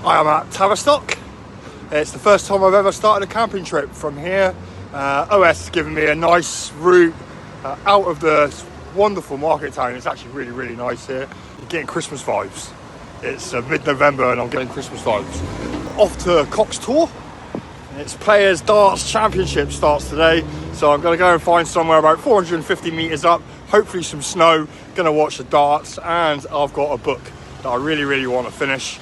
I am at Tavistock. It's the first time I've ever started a camping trip from here. OS has given me a nice route out of the wonderful market town. It's actually really, really nice here. You're getting Christmas vibes. It's mid-November and I'm getting Christmas vibes. Off to Cox Tour. It's Players Darts Championship starts today. So I'm going to go and find somewhere about 450 metres up. Hopefully some snow. Going to watch the darts, and I've got a book that I really, really want to finish.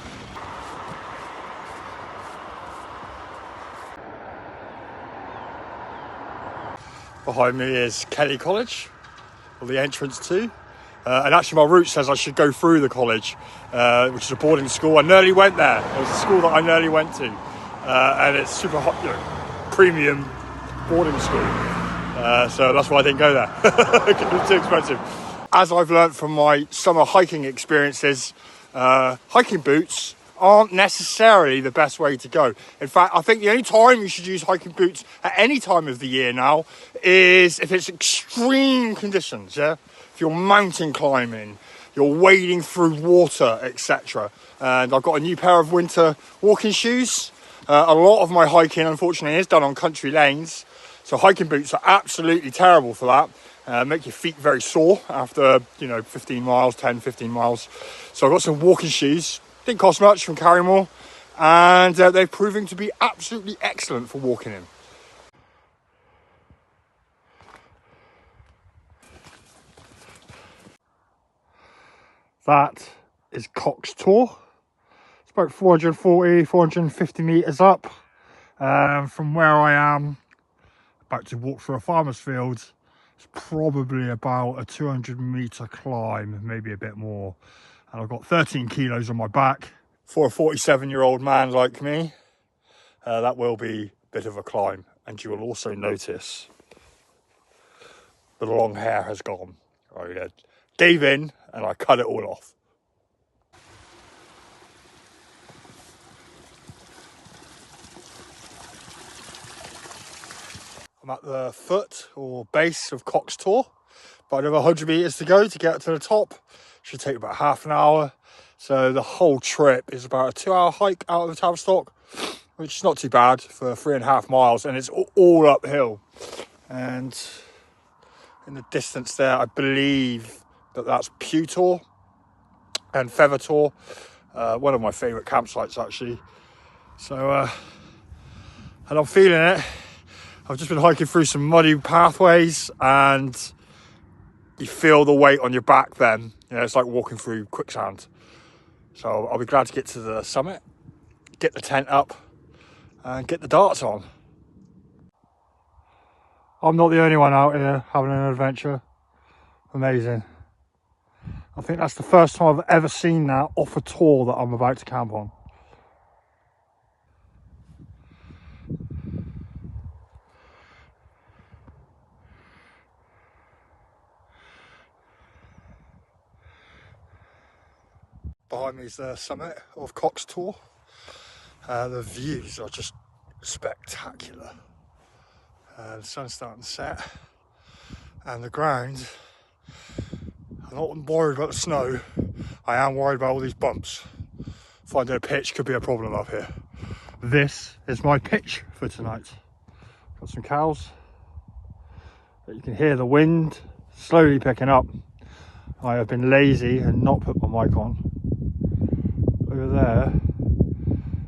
Behind me is Kelly College, or the entrance to. And actually my route says I should go through the college, which is a boarding school. I nearly went there. It was a school that I nearly went to. And it's super hot, premium boarding school. So that's why I didn't go there. It was too expensive. As I've learned from my summer hiking experiences, hiking boots aren't necessarily the best way to go. In fact, I think the only time you should use hiking boots at any time of the year now is if it's extreme conditions, yeah? If you're mountain climbing, you're wading through water, etc. And I've got a new pair of winter walking shoes. A lot of my hiking, unfortunately, is done on country lanes. So hiking boots are absolutely terrible for that. Make your feet very sore after, 15 miles, 10, 15 miles. So I've got some walking shoes. Didn't cost much from Carrymore, and they're proving to be absolutely excellent for walking in. That is Cox Tor. It's about 440, 450 metres up from where I am. About to walk through a farmer's field. It's probably about a 200 metre climb, maybe a bit more. And I've got 13 kilos on my back. For a 47-year-old man like me, that will be a bit of a climb. And you will also notice the long hair has gone. I gave in and I cut it all off. I'm at the foot or base of Cox Tor. About another 100 metres to go to get to the top. Should take about half an hour. So the whole trip is about a 2-hour hike out of Tavistock, which is not too bad for 3.5 miles, and it's all uphill. And in the distance there, I believe that's Pew Tor and Feather Tor, one of my favourite campsites actually. So, and I'm feeling it. I've just been hiking through some muddy pathways, and you feel the weight on your back then. It's like walking through quicksand. So I'll be glad to get to the summit, get the tent up, and get the darts on. I'm not the only one out here having an adventure. Amazing. I think that's the first time I've ever seen that off a tour that I'm about to camp on. Behind me is the summit of Cox Tor. The views are just spectacular. The sun's starting to set, and the ground, I'm not worried about the snow. I am worried about all these bumps. Finding a pitch could be a problem up here. This is my pitch for tonight. Got some cows. You can hear the wind slowly picking up. I have been lazy and not put my mic on. Over there,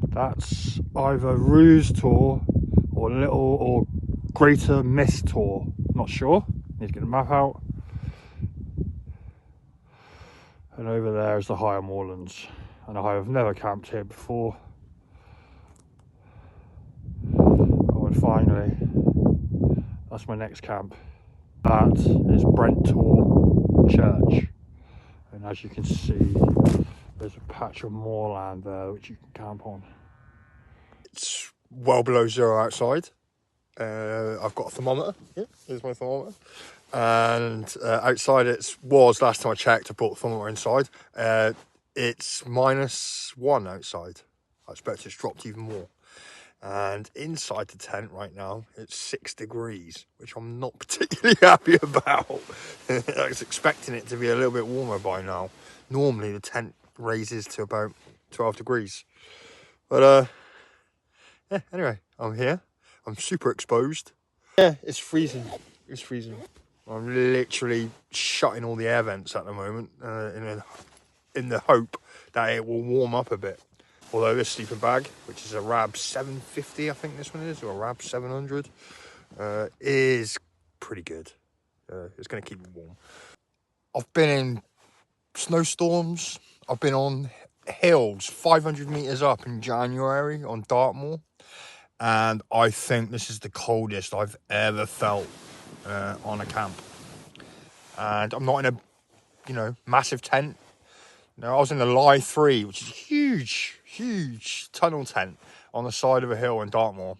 that's either Ruse Tor or Little or Greater Mist Tor. Not sure. Need to get the map out. And over there is the higher moorlands. And I have never camped here before. Oh, and finally, that's my next camp. That is Brent Tor Church. And as you can see, there's a patch of moorland there which you can camp on. It's well below zero outside. I've got a thermometer. Yeah, here's my thermometer. And outside was, last time I checked, I brought the thermometer inside. It's -1 outside. I expect it's dropped even more. And inside the tent right now, it's 6 degrees, which I'm not particularly happy about. I was expecting it to be a little bit warmer by now. Normally the tent raises to about 12 degrees. But yeah, anyway, I'm here. I'm super exposed. Yeah, it's freezing. It's freezing. I'm literally shutting all the air vents at the moment in the hope that it will warm up a bit. Although this sleeping bag, which is a Rab 750, I think this one is, or a Rab 700, is pretty good. It's going to keep me warm. I've been in snowstorms. I've been on hills 500 meters up in January on Dartmoor. And I think this is the coldest I've ever felt on a camp. And I'm not in a, massive tent. No, I was in a Lie 3, which is a huge tunnel tent on the side of a hill in Dartmoor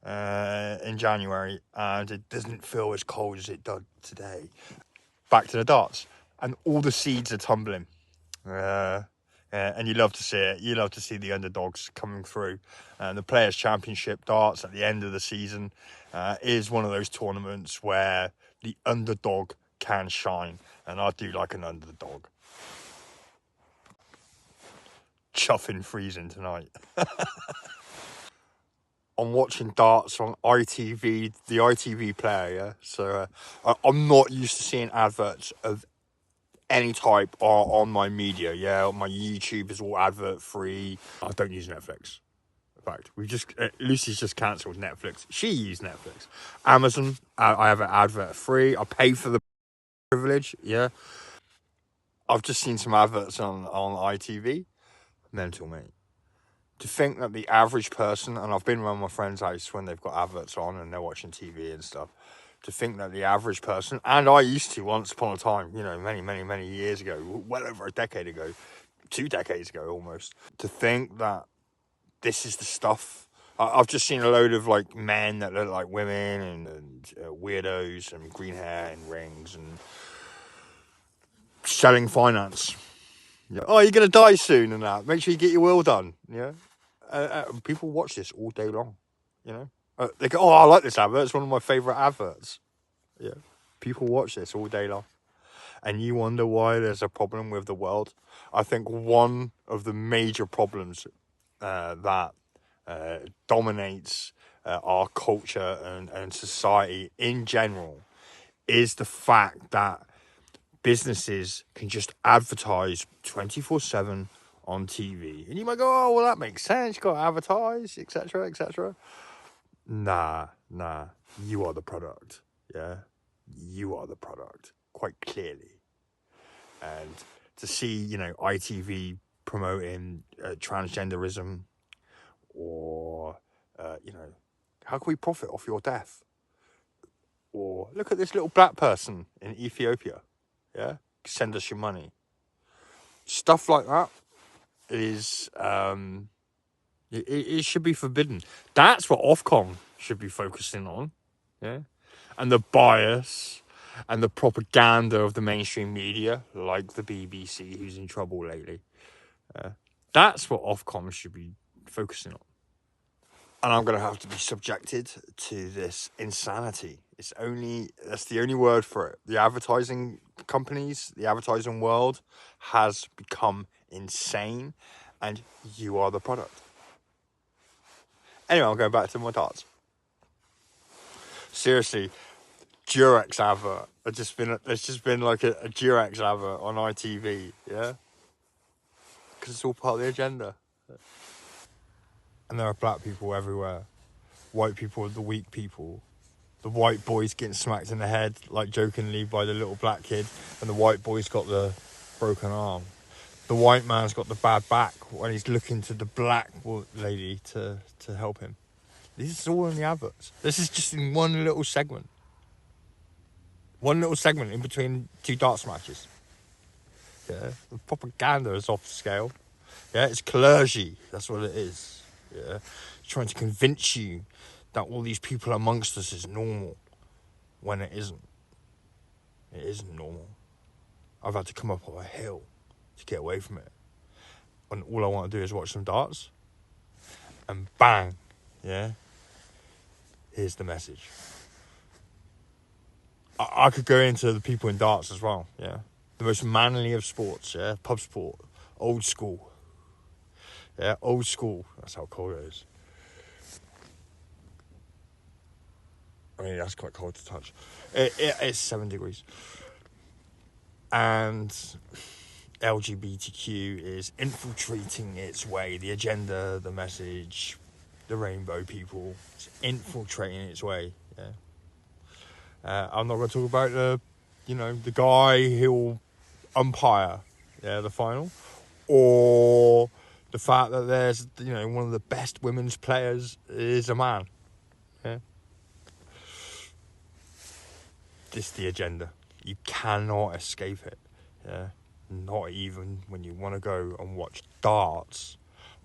in January. And it doesn't feel as cold as it does today. Back to the darts. And all the seeds are tumbling. And you love to see it. You love to see the underdogs coming through. And the Players' Championship darts at the end of the season is one of those tournaments where the underdog can shine. And I do like an underdog. Chuffing freezing tonight. I'm watching darts on ITV, the ITV player, yeah? So I'm not used to seeing adverts of any type on my media, yeah? My YouTube is all advert free. I don't use Netflix. In fact, Lucy's just cancelled Netflix. She used Netflix. Amazon, I have an advert free. I pay for the privilege, yeah? I've just seen some adverts on ITV. Mental, mate. To think that the average person, and I've been around my friend's house when they've got adverts on and they're watching TV and stuff, to think that the average person, and I used to once upon a time, many years ago, well over a decade ago, 2 decades ago almost, to think that this is the stuff. I've just seen a load of like men that look like women and weirdos and green hair and rings and selling finance. Yeah. Oh, you're going to die soon and that. Make sure you get your will done. Yeah. People watch this all day long, They go, oh, I like this advert. It's one of my favourite adverts. Yeah. People watch this all day long. And you wonder why there's a problem with the world. I think one of the major problems that dominates our culture and society in general is the fact that businesses can just advertise 24/7 on TV. And you might go, oh, well, that makes sense. You've got to advertise, etc., etc. Nah. You are the product. Yeah? You are the product, quite clearly. And to see, ITV promoting transgenderism or, how can we profit off your death? Or look at this little black person in Ethiopia. Yeah? Send us your money. Stuff like that is it should be forbidden. That's what Ofcom should be focusing on, yeah. And the bias and the propaganda of the mainstream media, like the BBC, who's in trouble lately. That's what Ofcom should be focusing on. And I'm going to have to be subjected to this insanity. That's the only word for it. The advertising companies, the advertising world has become insane, and you are the product. Anyway, I'm going back to my darts. Seriously, Durex advert. There's just been like a Durex advert on ITV, yeah? Because it's all part of the agenda. And there are black people everywhere. White people are the weak people. The white boy's getting smacked in the head, like jokingly, by the little black kid. And the white boy's got the broken arm. The white man's got the bad back when he's looking to the black lady to help him. This is all in the adverts. This is just in one little segment. One little segment in between 2 darts matches. Yeah, the propaganda is off scale. Yeah, it's clergy. That's what it is. Yeah, trying to convince you that all these people amongst us is normal when it isn't. It isn't normal. I've had to come up on a hill to get away from it. And all I want to do is watch some darts. And bang, yeah, here's the message. I could go into the people in darts as well, yeah. The most manly of sports, yeah. Pub sport, old school. Yeah, old school. That's how cold it is. I mean, that's quite cold to touch. It's 7 degrees. And LGBTQ is infiltrating its way. The agenda, the message, the rainbow people. It's infiltrating its way. Yeah. I'm not going to talk about the guy who'll umpire, the final, or the fact that there's, one of the best women's players is a man. Yeah. This is the agenda. You cannot escape it. Yeah. Not even when you want to go and watch darts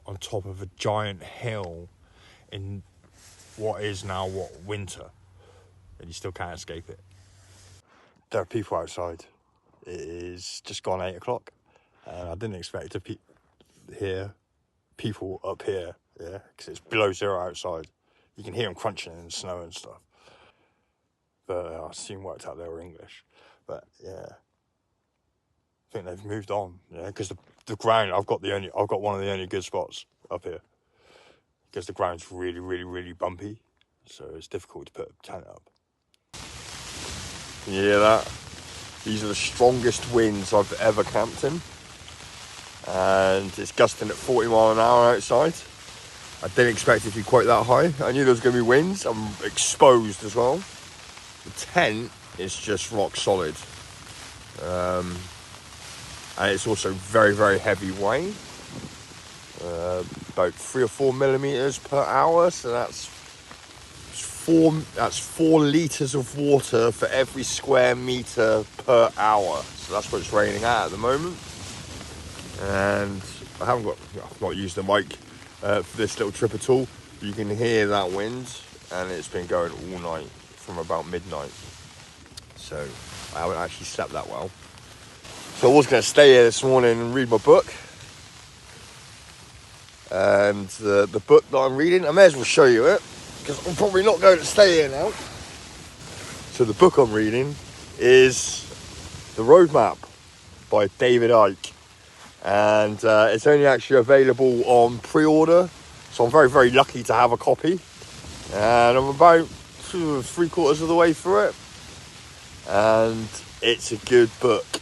on top of a giant hill in what is now winter, and you still can't escape it. There are people outside. It is just gone 8 o'clock, and I didn't expect to hear people up here, because it's below zero outside. You can hear them crunching in the snow and stuff. But I assume worked out they were English. But yeah, I think they've moved on. Yeah, because the ground, I've got one of the only good spots up here. Because the ground's really, really, really bumpy, so it's difficult to put a tent up. Can you hear that? These are the strongest winds I've ever camped in, and it's gusting at 40 mile an hour outside. I didn't expect it to be quite that high. I knew there was going to be winds. I'm exposed as well. The tent is just rock solid, and it's also very, very heavy weight. About 3 or 4 millimeters per hour, so that's 4 liters of water for every square meter per hour. So that's what it's raining at the moment. And I've not used the mic for this little trip at all. You can hear that wind, and it's been going all night from about midnight. So I haven't actually slept that well. So I was going to stay here this morning and read my book. And the book that I'm reading, I may as well show you it, because I'm probably not going to stay here now. So the book I'm reading is The Roadmap by David Icke. And it's only actually available on pre-order. So I'm very, very lucky to have a copy. And I'm about 3/4 of the way through it. And it's a good book.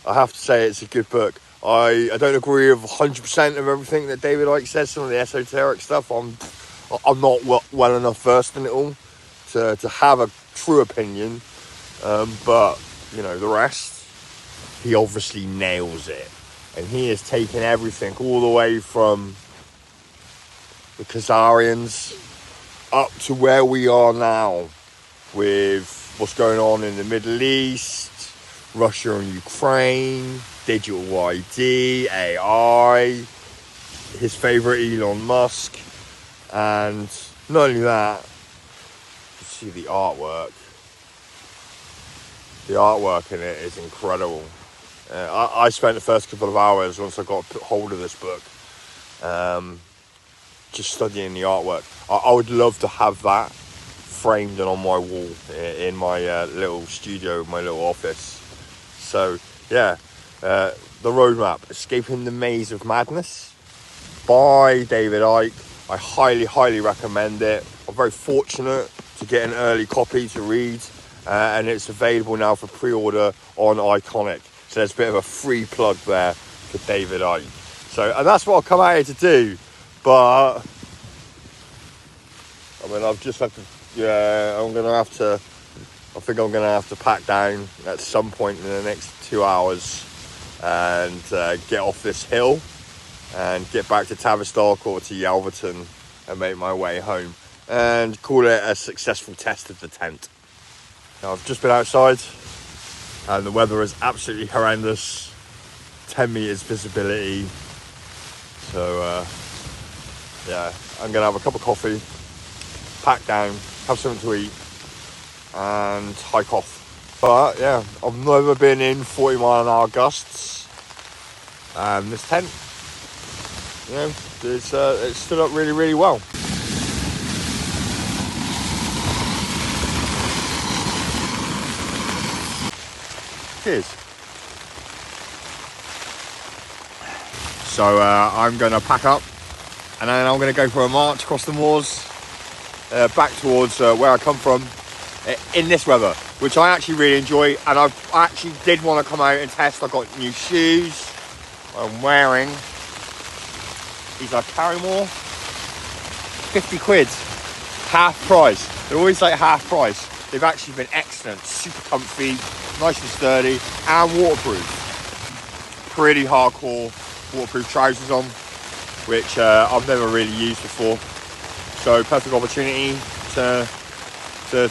I have to say it's a good book. I don't agree with 100% of everything that David Icke says, some of the esoteric stuff. I'm not well enough versed in it all to have a true opinion. But, the rest, he obviously nails it. And he has taken everything all the way from the Khazarians up to where we are now with what's going on in the Middle East, Russia and Ukraine, digital ID, AI, his favourite Elon Musk, and not only that, you see the artwork. The artwork in it is incredible. I spent the first couple of hours, once I got hold of this book, just studying the artwork. I would love to have that framed and on my wall in my little studio, my little office. So, yeah, The Roadmap, Escaping the Maze of Madness by David Icke. I highly, highly recommend it. I'm very fortunate to get an early copy to read, and it's available now for pre-order on Iconic. So there's a bit of a free plug there for David Icke. So, and that's what I've come out here to do. But, I mean, I've just have to, I think I'm going to have to pack down at some point in the next 2 hours and get off this hill and get back to Tavistock or to Yalverton and make my way home and call it a successful test of the tent. Now, I've just been outside and the weather is absolutely horrendous. 10 meters visibility. So, I'm going to have a cup of coffee, pack down, have something to eat, and hike off. But yeah, I've never been in 40 mile an hour gusts, and this tent, it's stood up really, really well. Cheers. So I'm going to pack up, and then I'm going to go for a march across the moors, back towards where I come from, in this weather, which I actually really enjoy. And I actually did want to come out and test. I got new shoes I'm wearing. These are Carrymore, 50 quid, half price. They're always like half price. They've actually been excellent, super comfy, nice and sturdy, and waterproof. Pretty hardcore waterproof trousers on, which I've never really used before. So perfect opportunity to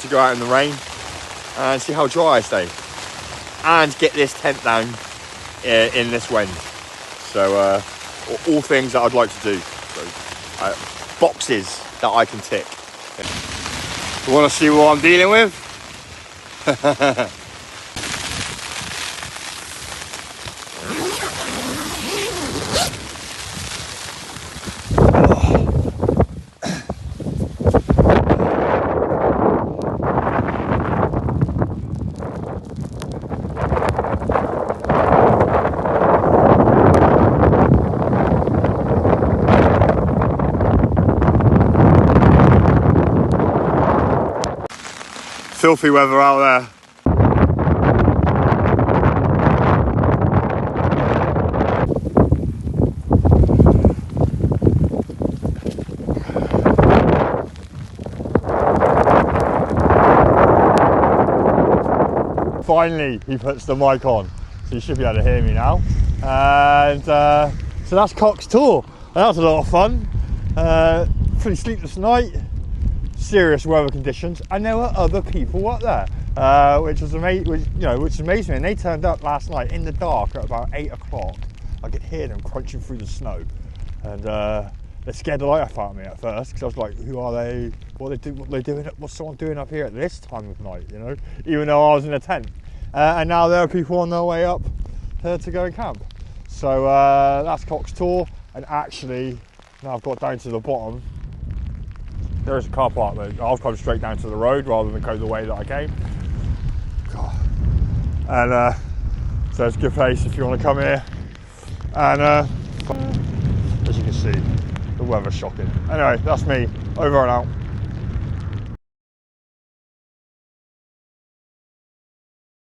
go out in the rain and see how dry I stay, and get this tent down in this wind. So all things that I'd like to do. So, boxes that I can tick. You want to see what I'm dealing with? Filthy weather out there. Finally, he puts the mic on, so you should be able to hear me now. And so that's Cock's tour. That was a lot of fun. Pretty sleepless night. Serious weather conditions, and there were other people up there, which amazed me. And they turned up last night in the dark at about 8 o'clock. I could hear them crunching through the snow, and they scared the life out of me at first, because I was like, "Who are they? What are they doing? What's someone doing up here at this time of night?" You know, even though I was in a tent. And now there are people on their way up to go and camp. So that's Cock's tour, and actually now I've got down to the bottom. There is a car park there. I've come straight down to the road rather than go the way that I came. God. And so it's a good place if you want to come here. And as you can see, the weather's shocking. Anyway, that's me, over and out.